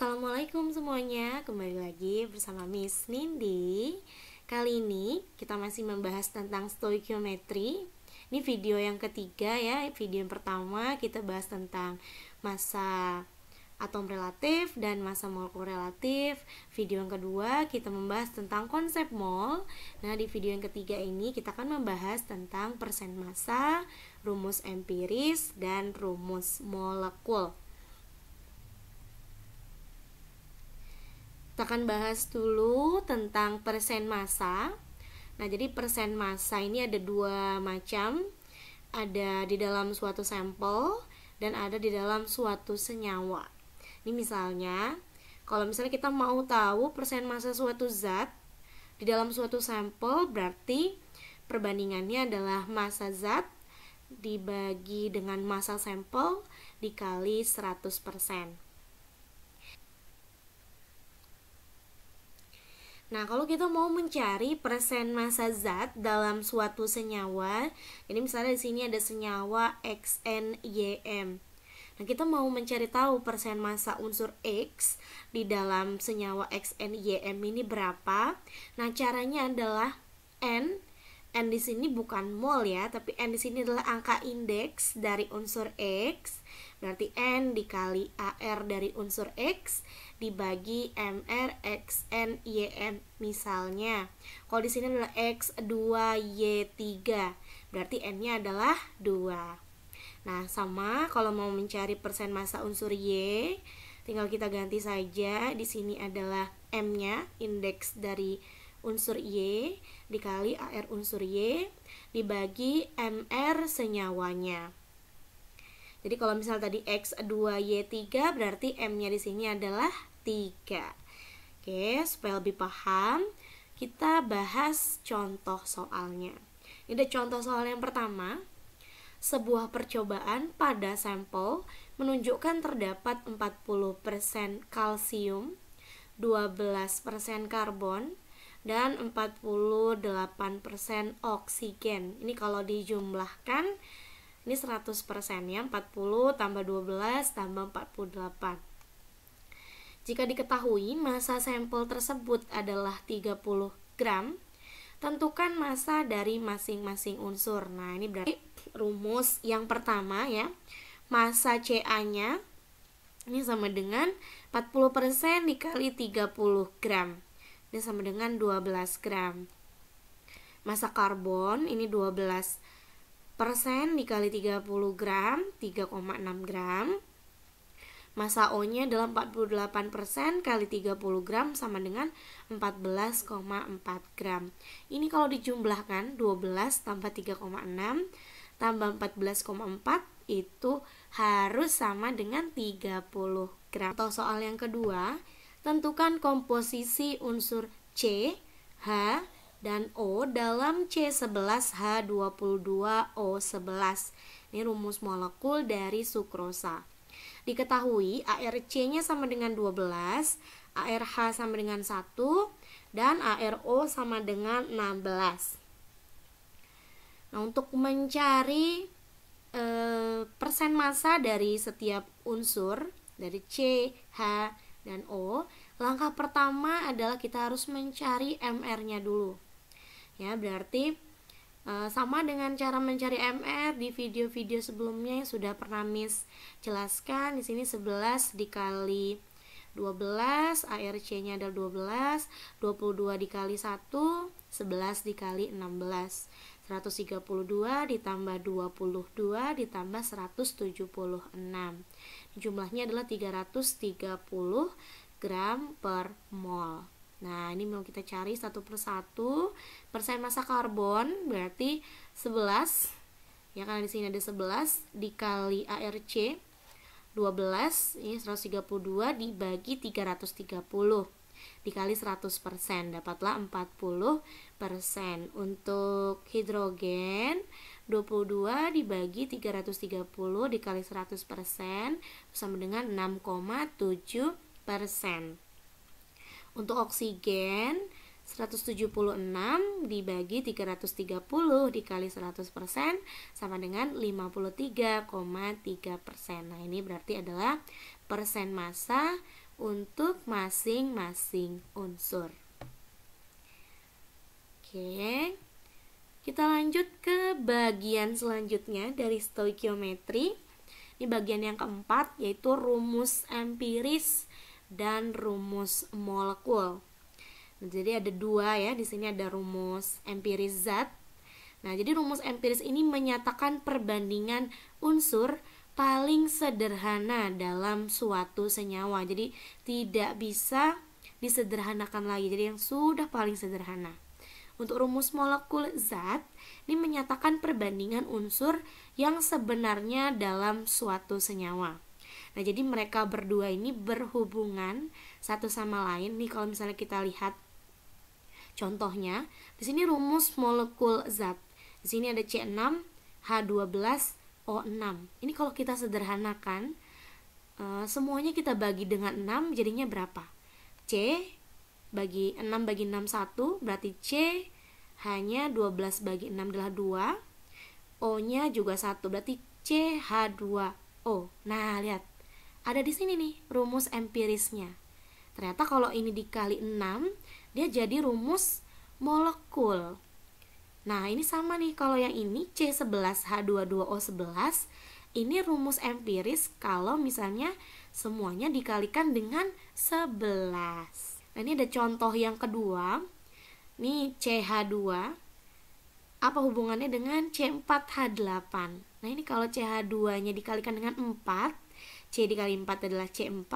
Assalamualaikum semuanya, kembali lagi bersama Miss Nindi. Kali ini kita masih membahas tentang stoikiometri. Ini video yang ketiga ya. Video yang pertama kita bahas tentang massa atom relatif dan massa molekul relatif. Video yang kedua kita membahas tentang konsep mol. Nah, di video yang ketiga ini kita akan membahas tentang persen massa, rumus empiris, dan rumus molekul. Kita akan bahas dulu tentang persen massa. Nah, jadi persen massa ini ada dua macam. Ada di dalam suatu sampel dan ada di dalam suatu senyawa. Ini misalnya, kalau misalnya kita mau tahu persen massa suatu zat di dalam suatu sampel, berarti perbandingannya adalah massa zat dibagi dengan massa sampel dikali 100%. Nah, kalau kita mau mencari persen massa zat dalam suatu senyawa, ini misalnya di sini ada senyawa XNYM. Nah, kita mau mencari tahu persen massa unsur X di dalam senyawa XNYM ini berapa. Nah, caranya adalah N di sini bukan mol ya, tapi N di sini adalah angka indeks dari unsur X. Berarti N dikali AR dari unsur X dibagi MR XN YM. Misalnya, kalau di sini adalah X2Y3, berarti N-nya adalah 2. Nah, sama kalau mau mencari persen massa unsur Y, tinggal kita ganti saja. Di sini adalah M-nya, indeks dari unsur Y, dikali AR unsur Y, dibagi MR senyawanya. Jadi kalau misal tadi X2Y3, berarti M-nya di sini adalah 3. Oke, supaya lebih paham, kita bahas contoh soalnya. Ini ada contoh soal yang pertama. Sebuah percobaan pada sampel menunjukkan terdapat 40% kalsium, 12% karbon, dan 48% oksigen. Ini kalau dijumlahkan, ini 100% ya, 40 tambah 12 tambah 48. Jika diketahui massa sampel tersebut adalah 30 gram, tentukan massa dari masing-masing unsur. Nah, ini berarti rumus yang pertama ya. Massa Ca-nya ini sama dengan 40% dikali 30 gram. Ini sama dengan 12 gram. Massa karbon ini 12% dikali 30 gram, 3,6 gram. Massa O-nya adalah 48% kali 30 gram sama dengan 14,4 gram. Ini kalau dijumlahkan 12 tambah 3,6 tambah 14,4 itu harus sama dengan 30 gram. Atau soal yang kedua, tentukan komposisi unsur C, H, dan O dalam C11H22O11. Ini rumus molekul dari sukrosa. Diketahui ARC-nya sama dengan 12, ARH sama dengan 1, dan ARO sama dengan 16. Nah, untuk mencari persen massa dari setiap unsur, dari C, H, dan O, langkah pertama adalah kita harus mencari MR-nya dulu. Ya, berarti sama dengan cara mencari MR di video-video sebelumnya yang sudah pernah Miss jelaskan. Di sini 11 dikali 12, ARC-nya adalah 12, 22 dikali 1, 11 dikali 16. 132 ditambah 22 ditambah 176. Jumlahnya adalah 330 gram per mol. Nah, ini mau kita cari satu persatu. Persen massa karbon berarti 11. Ya, karena di sini ada 11 dikali ARC 12, ini 132 dibagi 330 dikali 100%, dapatlah 40%. Untuk hidrogen 22 dibagi 330 dikali 100% sama dengan 6,7%. Untuk oksigen 176 dibagi 330 dikali 100% sama dengan 53,3%. Nah, ini berarti adalah persen massa untuk masing-masing unsur. Oke, kita lanjut ke bagian selanjutnya dari stoikiometri. Ini bagian yang keempat, yaitu rumus empiris dan rumus molekul. Nah, jadi ada dua ya, di sini ada rumus empiris zat. Nah, jadi rumus empiris ini menyatakan perbandingan unsur paling sederhana dalam suatu senyawa. Jadi tidak bisa disederhanakan lagi. Jadi yang sudah paling sederhana. Untuk rumus molekul zat, ini menyatakan perbandingan unsur yang sebenarnya dalam suatu senyawa. Nah, jadi mereka berdua ini berhubungan satu sama lain. Nih kalau misalnya kita lihat contohnya, di sini rumus molekul zat. Di sini ada C6H12O6. Ini kalau kita sederhanakan, semuanya kita bagi dengan 6, jadinya berapa? C bagi 6 bagi 6 1, berarti C hanya 12 bagi 6 adalah 2. O nya juga 1, berarti CH2O. Nah, lihat, ada di sini nih rumus empirisnya. Ternyata kalau ini dikali 6, dia jadi rumus molekul. Nah, ini sama nih, kalau yang ini C11H22O11, ini rumus empiris kalau misalnya semuanya dikalikan dengan 11. Nah, ini ada contoh yang kedua. Nih CH2, apa hubungannya dengan C4H8? Nah, ini kalau CH2 nya dikalikan dengan 4, C dikali 4 adalah C4,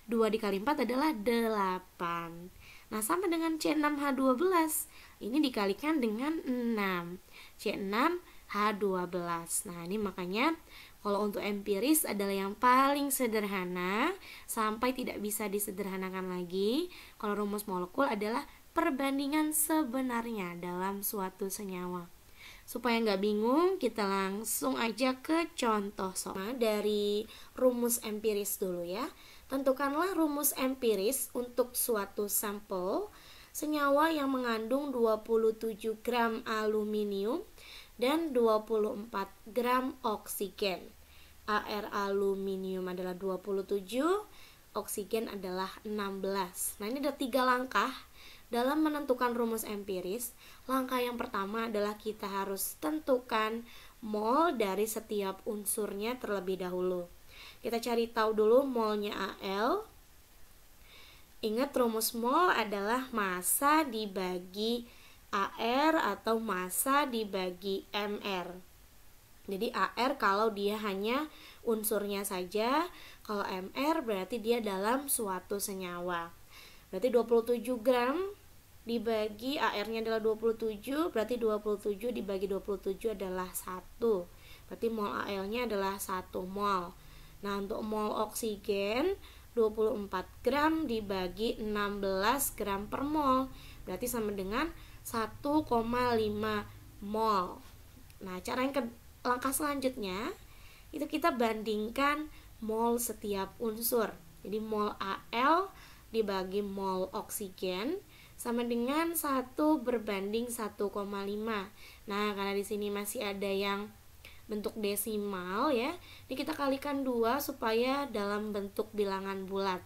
2 dikali 4 adalah 8. Nah, sama dengan C6H12, ini dikalikan dengan 6, C6H12. Nah, ini makanya kalau untuk empiris adalah yang paling sederhana sampai tidak bisa disederhanakan lagi. Kalau rumus molekul adalah perbandingan sebenarnya dalam suatu senyawa. Supaya nggak bingung, kita langsung aja ke contoh soal dari rumus empiris dulu ya. Tentukanlah rumus empiris untuk suatu sampel senyawa yang mengandung 27 gram aluminium dan 24 gram oksigen. Ar aluminium adalah 27, oksigen adalah 16. Nah, ini ada 3 langkah dalam menentukan rumus empiris. Langkah yang pertama adalah kita harus tentukan mol dari setiap unsurnya terlebih dahulu. Kita cari tahu dulu molnya Al. Ingat, rumus mol adalah massa dibagi Ar atau massa dibagi Mr. Jadi Ar kalau dia hanya unsurnya saja, kalau Mr berarti dia dalam suatu senyawa. Berarti 27 gram dibagi Ar-nya adalah 27, berarti 27 dibagi 27 adalah 1. Berarti mol Al-nya adalah 1 mol. Nah, untuk mol oksigen 24 gram dibagi 16 gram per mol, berarti sama dengan 1,5 mol. Nah, cara yang langkah selanjutnya itu kita bandingkan mol setiap unsur. Jadi mol Al dibagi mol oksigen sama dengan 1 berbanding 1,5. Nah, karena di sini masih ada yang bentuk desimal ya, ini kita kalikan 2 supaya dalam bentuk bilangan bulat.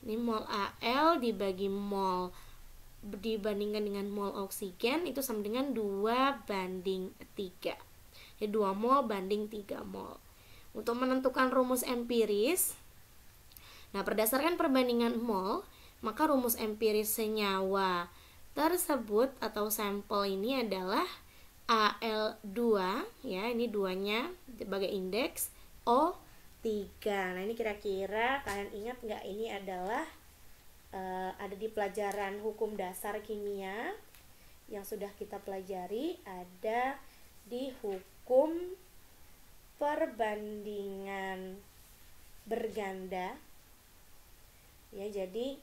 Ini mol Al dibagi mol dibandingkan dengan mol oksigen itu sama dengan 2 banding 3. Jadi 2 mol banding 3 mol. Untuk menentukan rumus empiris, nah berdasarkan perbandingan mol, maka rumus empiris senyawa tersebut atau sampel ini adalah Al2 ya, ini 2-nya sebagai indeks, O3. Nah, ini kira-kira kalian ingat nggak, ini adalah ada di pelajaran hukum dasar kimia yang sudah kita pelajari, ada di hukum perbandingan berganda ya. Jadi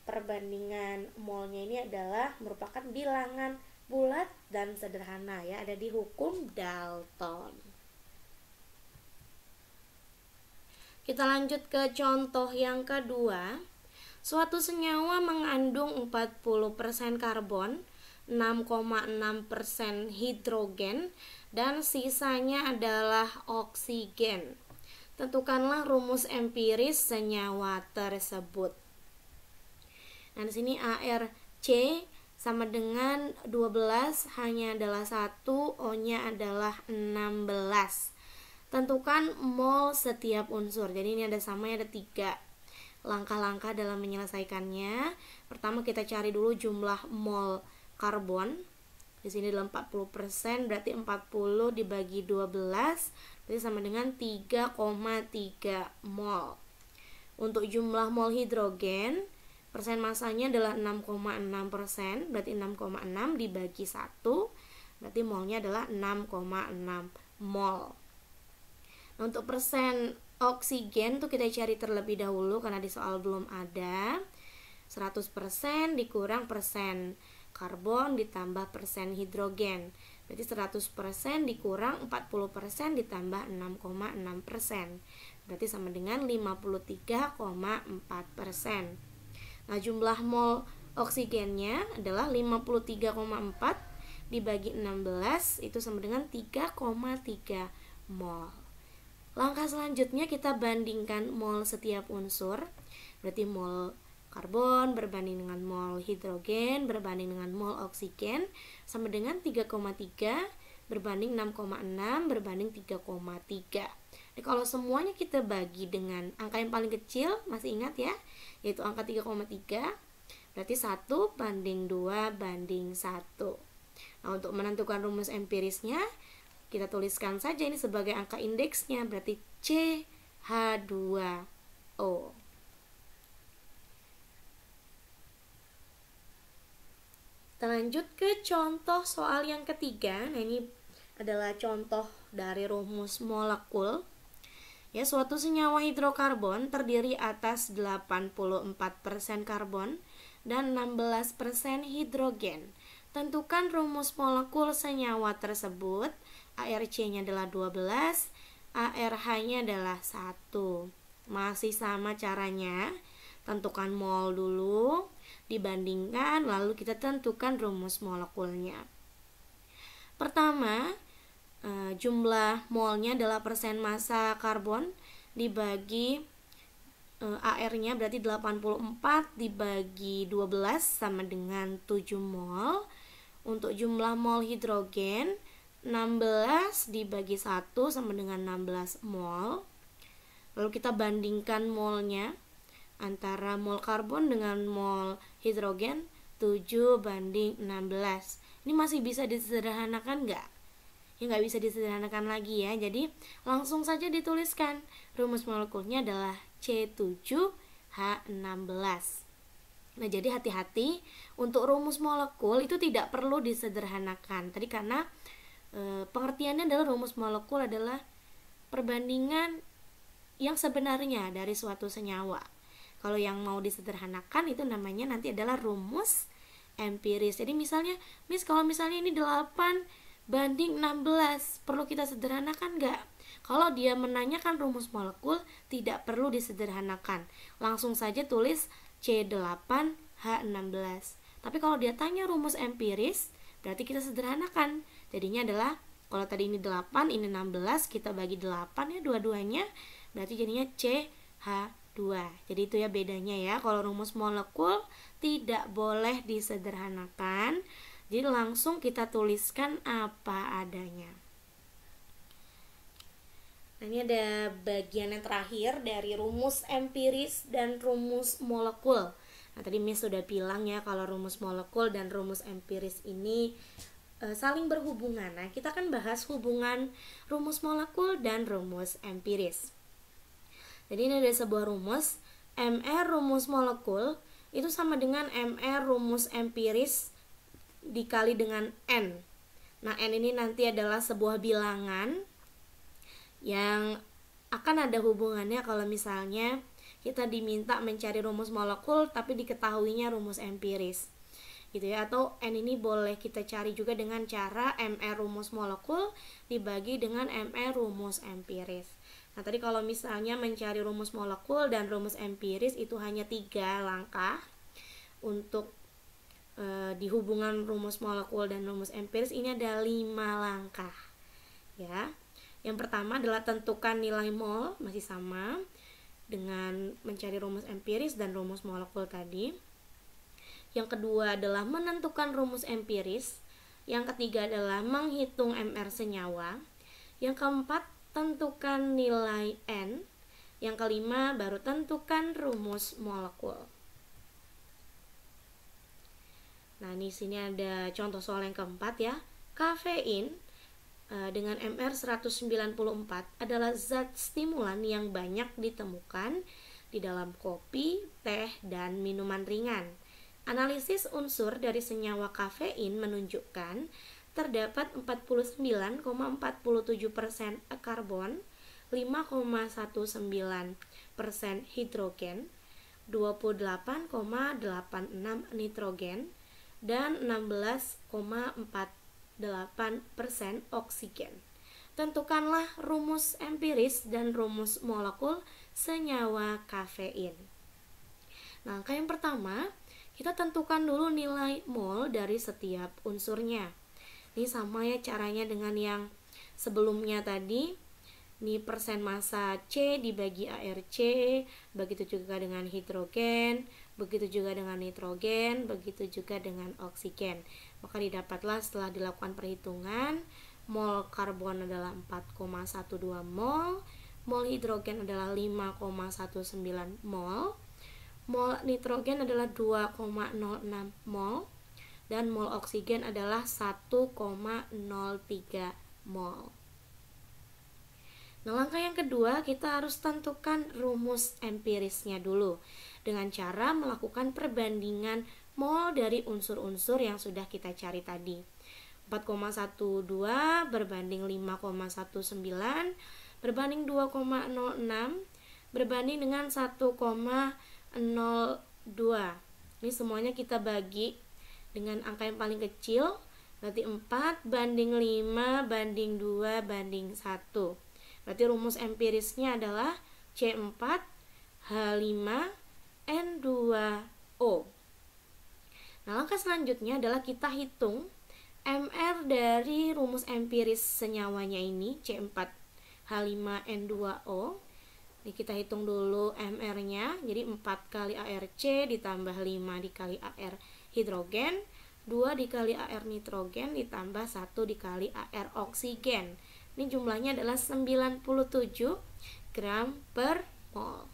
perbandingan molnya ini adalah merupakan bilangan bulat dan sederhana ya, ada di hukum Dalton. Kita lanjut ke contoh yang kedua. Suatu senyawa mengandung 40% karbon, 6,6% hidrogen, dan sisanya adalah oksigen. tentukanlah rumus empiris senyawa tersebut. Nah, di sini ARC sama dengan 12, hanya adalah 1, O-nya adalah 16. Tentukan mol setiap unsur. Jadi ini ada samanya, ada 3 langkah-langkah dalam menyelesaikannya. Pertama kita cari dulu jumlah mol karbon. Di sini adalah 40%, berarti 40 dibagi 12 berarti sama dengan 3,3 mol. Untuk jumlah mol hidrogen, persen masanya adalah 6,6%, berarti 6,6 dibagi 1 berarti molnya adalah 6,6 mol. Nah, untuk persen oksigen tuh kita cari terlebih dahulu karena di soal belum ada. 100% dikurang persen karbon ditambah persen hidrogen, berarti 100% dikurang 40% ditambah 6,6%, berarti sama dengan 53,4%. Nah, jumlah mol oksigennya adalah 53,4 dibagi 16 itu sama dengan 3,3 mol. Langkah selanjutnya kita bandingkan mol setiap unsur. Berarti mol karbon berbanding dengan mol hidrogen berbanding dengan mol oksigen sama dengan 3,3 berbanding 6,6 berbanding 3,3. Jadi kalau semuanya kita bagi dengan angka yang paling kecil, masih ingat ya, yaitu angka 3,3, berarti 1 banding 2 banding 1. Nah, untuk menentukan rumus empirisnya, kita tuliskan saja ini sebagai angka indeksnya, berarti CH2O. Kita lanjut ke contoh soal yang ketiga. Nah, ini adalah contoh dari rumus molekul. Ya, suatu senyawa hidrokarbon terdiri atas 84% karbon dan 16% hidrogen. Tentukan rumus molekul senyawa tersebut. ARC-nya adalah 12, ARH-nya adalah 1. Masih sama caranya. Tentukan mol dulu, dibandingkan, lalu kita tentukan rumus molekulnya. Pertama, jumlah molnya adalah persen massa karbon dibagi AR-nya, berarti 84 dibagi 12 sama dengan 7 mol. Untuk jumlah mol hidrogen, 16 dibagi 1 sama dengan 16 mol. Lalu kita bandingkan molnya antara mol karbon dengan mol hidrogen, 7 banding 16. Ini masih bisa disederhanakan nggak? Ya, nggak bisa disederhanakan lagi ya. Jadi langsung saja dituliskan rumus molekulnya adalah C7H16. Nah, jadi hati-hati untuk rumus molekul itu tidak perlu disederhanakan. Tadi karena pengertiannya adalah rumus molekul adalah perbandingan yang sebenarnya dari suatu senyawa. Kalau yang mau disederhanakan itu namanya nanti adalah rumus empiris. Jadi misalnya, Miss, kalau misalnya ini 8 banding 16, perlu kita sederhanakan nggak? Kalau dia menanyakan rumus molekul, tidak perlu disederhanakan. Langsung saja tulis C8H16. Tapi kalau dia tanya rumus empiris, berarti kita sederhanakan. Jadinya adalah, kalau tadi ini 8, ini 16, kita bagi 8 ya dua-duanya, berarti jadinya CH2. Jadi itu ya bedanya ya. Kalau rumus molekul tidak boleh disederhanakan. Jadi langsung kita tuliskan apa adanya. Nah, ini ada bagian yang terakhir dari rumus empiris dan rumus molekul. Nah, tadi Miss sudah bilang ya kalau rumus molekul dan rumus empiris ini saling berhubungan. Nah, kita akan bahas hubungan rumus molekul dan rumus empiris. Jadi ini ada sebuah rumus, MR rumus molekul itu sama dengan MR rumus empiris dikali dengan N. Nah, N ini nanti adalah sebuah bilangan yang akan ada hubungannya kalau misalnya kita diminta mencari rumus molekul tapi diketahuinya rumus empiris gitu ya. Atau N ini boleh kita cari juga dengan cara MR rumus molekul dibagi dengan MR rumus empiris. Nah, tadi kalau misalnya mencari rumus molekul dan rumus empiris itu hanya 3 langkah. Untuk di hubungan rumus molekul dan rumus empiris ini ada 5 langkah ya. Yang pertama adalah tentukan nilai mol, masih sama dengan mencari rumus empiris dan rumus molekul tadi. Yang kedua adalah menentukan rumus empiris. Yang ketiga adalah menghitung MR senyawa. Yang keempat, tentukan nilai N. Yang kelima, baru tentukan rumus molekul. Nah, di sini ada contoh soal yang keempat ya. Kafein dengan MR 194 adalah zat stimulan yang banyak ditemukan di dalam kopi, teh, dan minuman ringan. Analisis unsur dari senyawa kafein menunjukkan terdapat 49,47% karbon, 5,19% hidrogen, 28,86 nitrogen, dan 16,48% oksigen. Tentukanlah rumus empiris dan rumus molekul senyawa kafein. Nah, langkah yang pertama, kita tentukan dulu nilai mol dari setiap unsurnya. Ini sama ya caranya dengan yang sebelumnya tadi. Ini persen massa C dibagi ARC, begitu juga dengan hidrogen, begitu juga dengan nitrogen, begitu juga dengan oksigen. Maka didapatlah setelah dilakukan perhitungan, mol karbon adalah 4,12 mol, mol hidrogen adalah 5,19 mol, mol nitrogen adalah 2,06 mol, dan mol oksigen adalah 1,03 mol. Nah, langkah yang kedua, kita harus tentukan rumus empirisnya dulu dengan cara melakukan perbandingan mol dari unsur-unsur yang sudah kita cari tadi. 4,12 berbanding 5,19 berbanding 2,06 berbanding dengan 1,02. Ini semuanya kita bagi dengan angka yang paling kecil, berarti 4 banding 5 banding 2 banding 1. Berarti rumus empirisnya adalah C4H5N2O. Nah, langkah selanjutnya adalah kita hitung MR dari rumus empiris senyawanya ini, C4H5N2O. Ini kita hitung dulu MR-nya, jadi 4 kali ARC ditambah 5 dikali AR hidrogen, 2 dikali AR nitrogen ditambah 1 dikali AR oksigen. Ini jumlahnya adalah 97 gram per mol.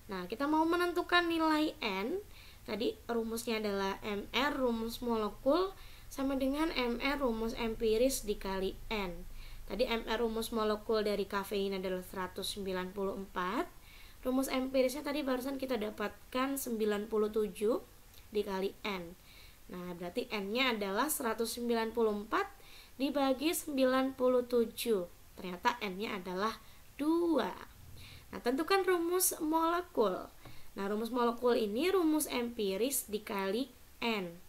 Nah, kita mau menentukan nilai N. Tadi rumusnya adalah MR rumus molekul sama dengan MR rumus empiris dikali N. Tadi MR rumus molekul dari kafein adalah 194. Rumus empirisnya tadi barusan kita dapatkan 97 dikali N. Nah, berarti N-nya adalah 194 dibagi 97. Ternyata N-nya adalah 2. Nah, tentukan rumus molekul. Nah, rumus molekul ini rumus empiris dikali N.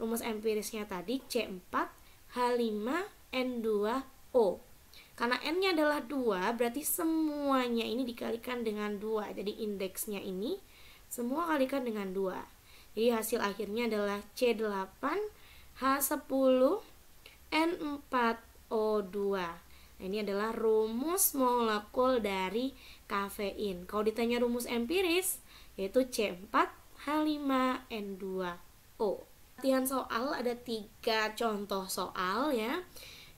Rumus empirisnya tadi C4H5N2O. Karena N-nya adalah 2, berarti semuanya ini dikalikan dengan 2. Jadi indeksnya ini semua kalikan dengan 2. Jadi hasil akhirnya adalah C8H10N4O2. Nah, ini adalah rumus molekul dari kafein. Kalau ditanya rumus empiris, yaitu C4H5N2O. Latihan soal ada 3 contoh soal ya.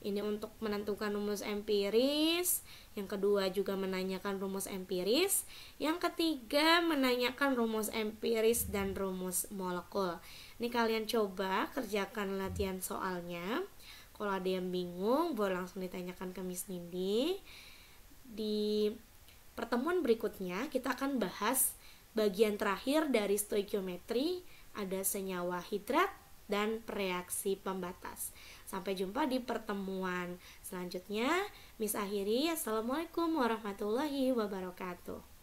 Ini untuk menentukan rumus empiris. Yang kedua juga menanyakan rumus empiris. Yang ketiga menanyakan rumus empiris dan rumus molekul. Ini kalian coba kerjakan latihan soalnya. Kalau ada yang bingung, boleh langsung ditanyakan ke Miss Nindi. Di pertemuan berikutnya kita akan bahas bagian terakhir dari stoikiometri, ada senyawa hidrat dan reaksi pembatas. Sampai jumpa di pertemuan selanjutnya. Miss akhiri, Assalamualaikum warahmatullahi wabarakatuh.